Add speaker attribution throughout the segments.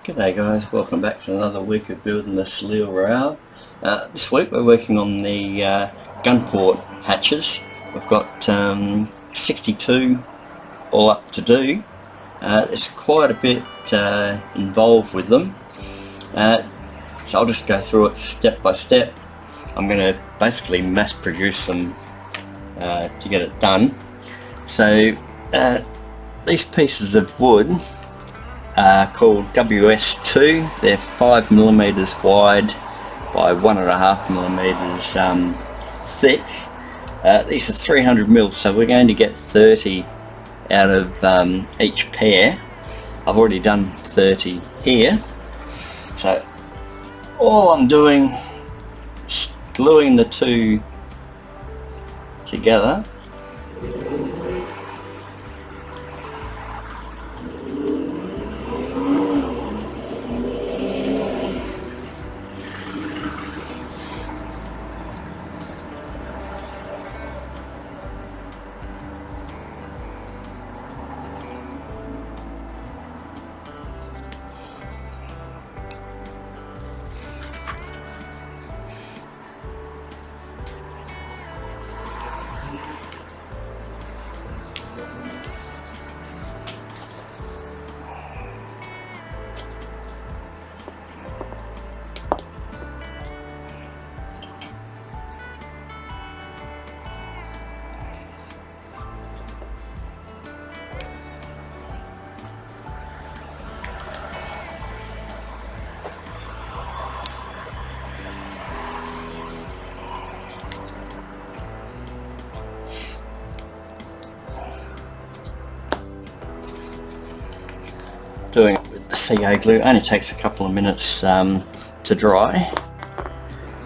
Speaker 1: G'day guys, welcome back to another week of building the Soleil rail. This week we're working on the gunport hatches. We've got 62 all up to do. There's quite a bit involved with them, so I'll just go through it step by step. I'm going to basically mass produce them to get it done. So these pieces of wood called WS2. They're 5mm wide by 1.5mm thick. These are 300mm, so we're going to get 30 out of each pair. I've already done 30 here, so all I'm doing is gluing the two together. Doing it with the CA glue only takes a couple of minutes to dry,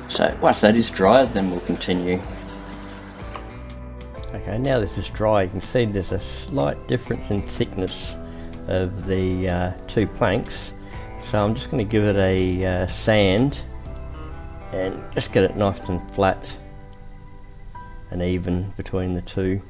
Speaker 1: so once that is dry then we'll continue. Okay, now this is dry, you can see there's a slight difference in thickness of the two planks, so I'm just going to give it a sand and just get it nice and flat and even between the two.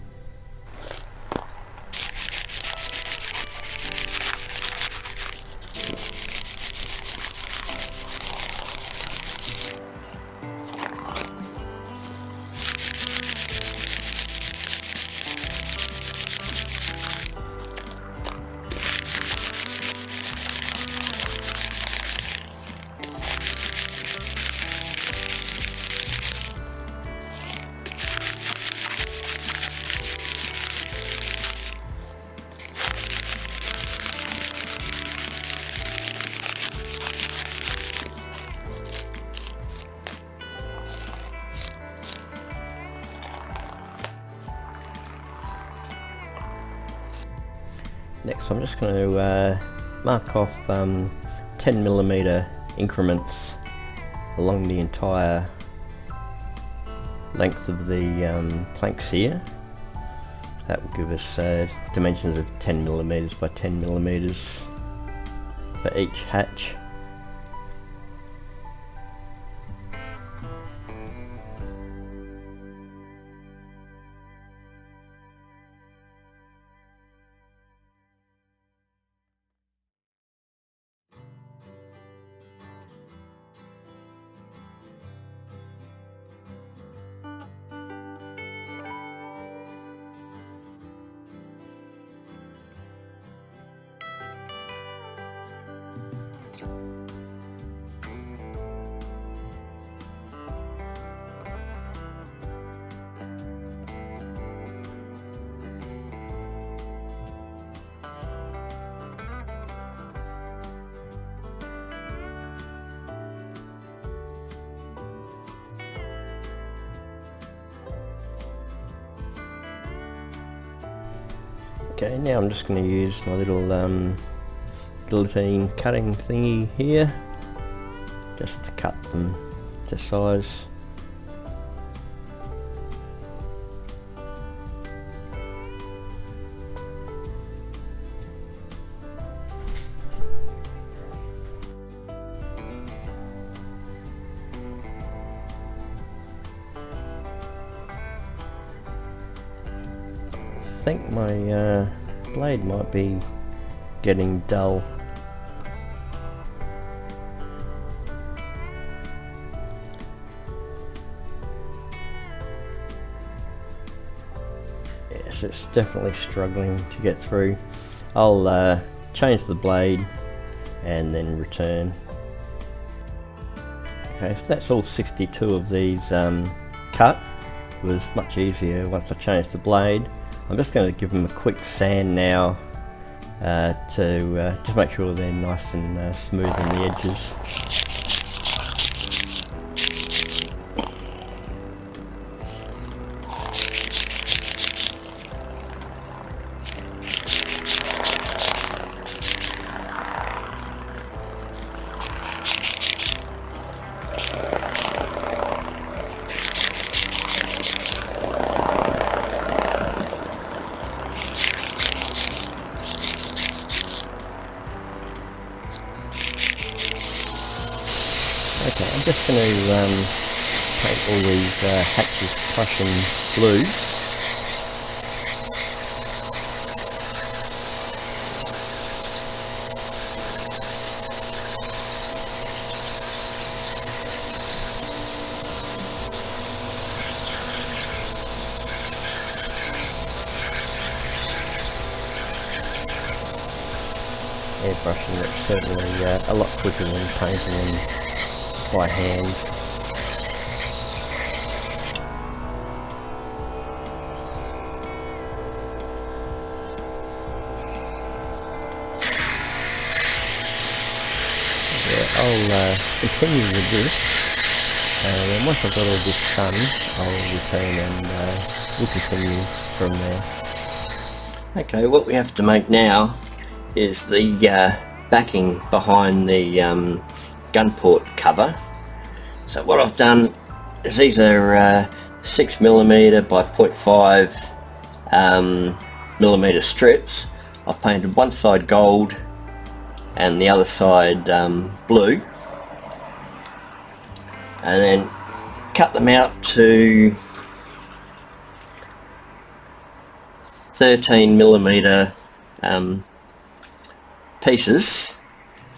Speaker 1: Next I'm just going to mark off 10mm increments along the entire length of the planks here. That will give us dimensions of 10mm by 10mm for each hatch. Okay, now I'm just going to use my little guillotine cutting thingy here just to cut them to size. I think my blade might be getting dull. yes, it's definitely struggling to get through. I'll change the blade and then return. Okay, so that's all 62 of these cut. It was much easier once I changed the blade. I'm just going to give them a quick sand now to just make sure they're nice and smooth on the edges. Okay, I'm just going to paint all these hatches Prussian blue. Airbrushing it's certainly a lot quicker than painting them by hand. Yeah, I'll continue with this, and then once I've got all this done, I'll return and we'll continue from there. Okay, what we have to make now is the backing behind the gun port cover. So what I've done is these are 6mm by 0.5 millimeter strips. I've painted one side gold and the other side blue, and then cut them out to 13mm pieces,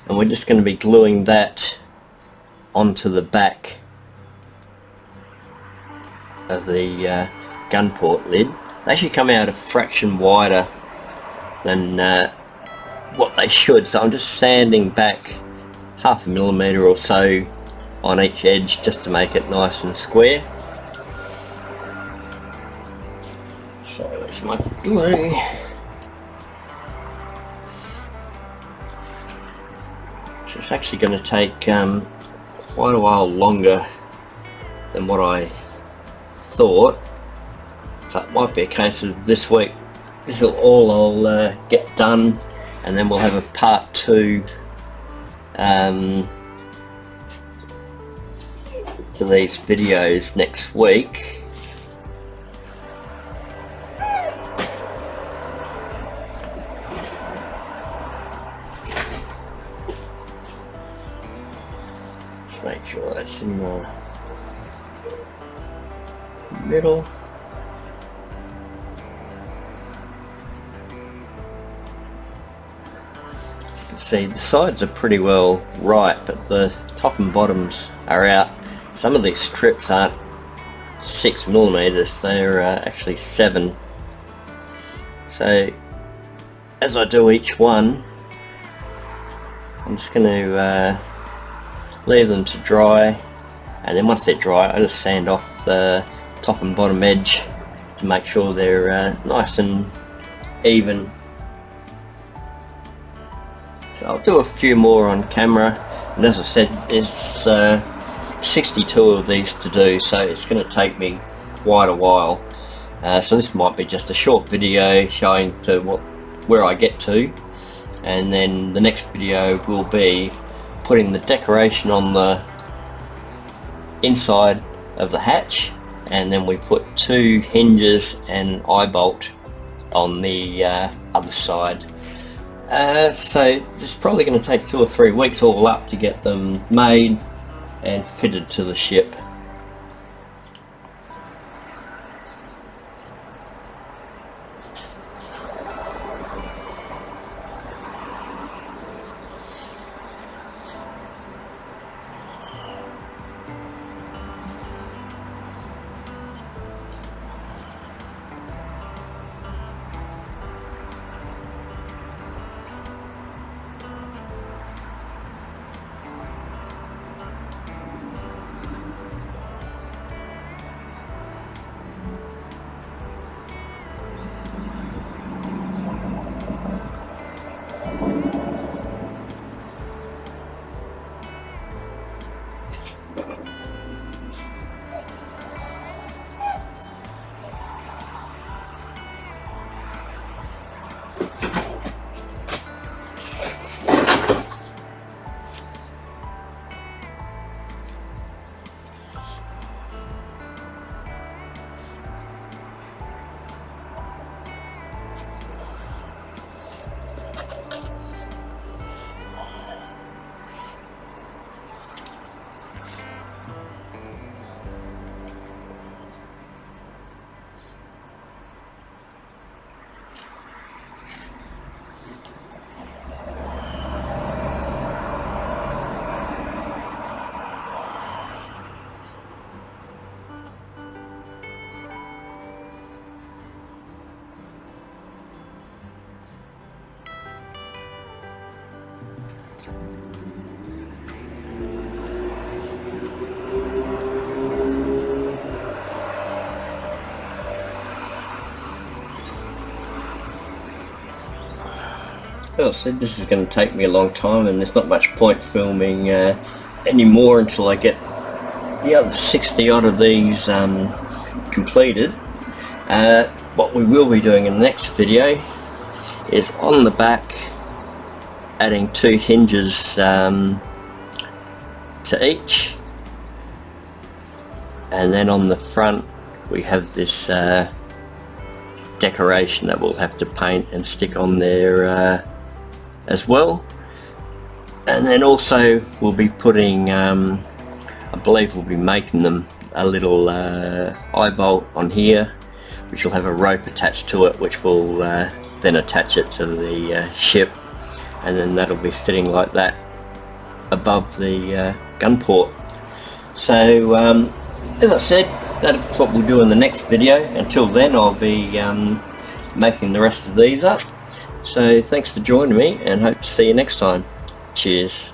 Speaker 1: and we're just going to be gluing that onto the back of the gun port lid. They actually come out a fraction wider than what they should, so I'm just sanding back 0.5 millimeter or so on each edge just to make it nice and square. So there's my glue. So it's actually going to take quite a while longer than what I thought, so it might be a case of this week this is all I'll get done, and then we'll have a part 2 to these videos next week. Just make sure that's in the middle. See, the sides are pretty well right, but the top and bottoms are out. Some of these strips aren't 6 millimeters, they're actually 7. So as I do each one, I'm just going to leave them to dry, and then once they're dry I just sand off the top and bottom edge to make sure they're nice and even. So I'll do a few more on camera, and as I said, there's 62 of these to do, so it's going to take me quite a while. So this might be just a short video showing to where I get to, and then the next video will be putting the decoration on the inside of the hatch, and then we put 2 hinges and an eye bolt on the other side. So it's probably going to take 2 or 3 weeks all up to get them made and fitted to the ship. As I said, this is going to take me a long time, and there's not much point filming anymore until I get the other 60 odd of these completed. What we will be doing in the next video is on the back adding 2 hinges to each, and then on the front we have this decoration that we'll have to paint and stick on there as well. And then also we'll be putting, I believe we'll be making them a little eye bolt on here, which will have a rope attached to it, which will then attach it to the ship, and then that'll be sitting like that above the gun port. So as I said, that's what we'll do in the next video. Until then, I'll be making the rest of these up. So thanks for joining me, and hope to see you next time. Cheers.